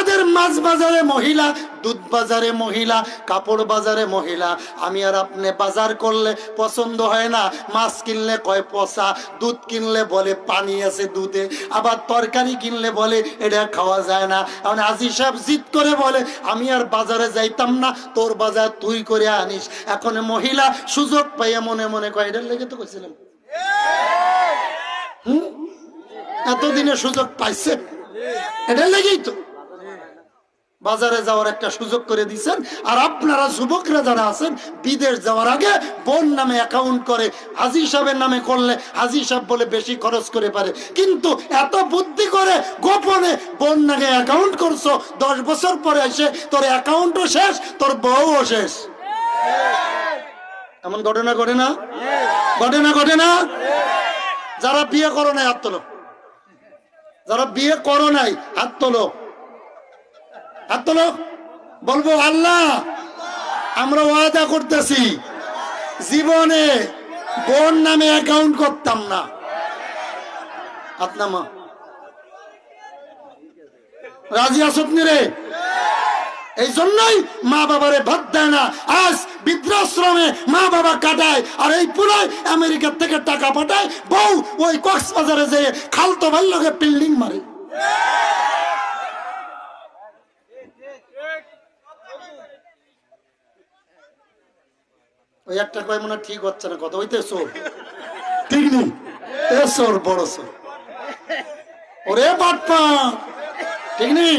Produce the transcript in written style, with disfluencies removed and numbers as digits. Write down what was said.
আমাদের মাছ বাজারে মহিলা, দুধ বাজারে মহিলা, কাপড় বাজারে মহিলা। আমি আর আপনি বাজার করলে পছন্দ হয় না, মাছ কিনলে কয় পচা, দুধ কিনলে বলে পানি আছে দুধে, আবার তরকারি কিনলে বলে এটা খাওয়া যায় না। এখন আজি সাহেব জিদ করে বলে আমি আর বাজারে যাইতাম না, তোর বাজার তুই করে আনিস। এখন মহিলা সুযোগ পাইয়া মনে মনে কয় এটার লেগে তো কইছিলাম, এতদিনে সুযোগ পাইছে, এটার লেগেই তো বাজারে যাওয়ার একটা সুযোগ করে দিচ্ছেন। আর আপনারা যুবকরা যারা আছেন, বিদেশ যাওয়ার আগে বোন নামে অ্যাকাউন্ট করে, হাজি সাহেবের নামে করলে হাজি সাহেব বলে বেশি খরচ করে পারে, কিন্তু এত বুদ্ধি করে গোপনে বোন নামে অ্যাকাউন্ট করছো, 10 বছর পরে এসে তোর অ্যাকাউন্টও শেষ, তোর বউও শেষ। এমন ঘটনা ঘটে না? ঘটে না? ঘটে না? যারা বিয়ে করো নাই হাত তোলো, যারা বিয়ে করো নাই হাত তোলো, হাত তোলো। বলবো আল্লাহ আমরা ওয়াদা করতেছি জীবনে বোন নামে অ্যাকাউন্ট করতাম না। হাত নামা। রাজি আসত রে? এই জন্যই মা বাবারে ভাত দেয় না, আজ বৃদ্ধাশ্রমে মা বাবা কাটায়, আর এই পুরাই আমেরিকা থেকে টাকা পাঠায়, বউ ওই কক্সবাজারে যেয়ে খালতো ভাই লোকে বিল্ডিং মারে। ওই একটা কয় মনে ঠিক হচ্ছে না কথা, ওইতে চোর, ঠিক নেই, এ চোর, বড় চোর, ওরে বাটপা, ঠিক নেই।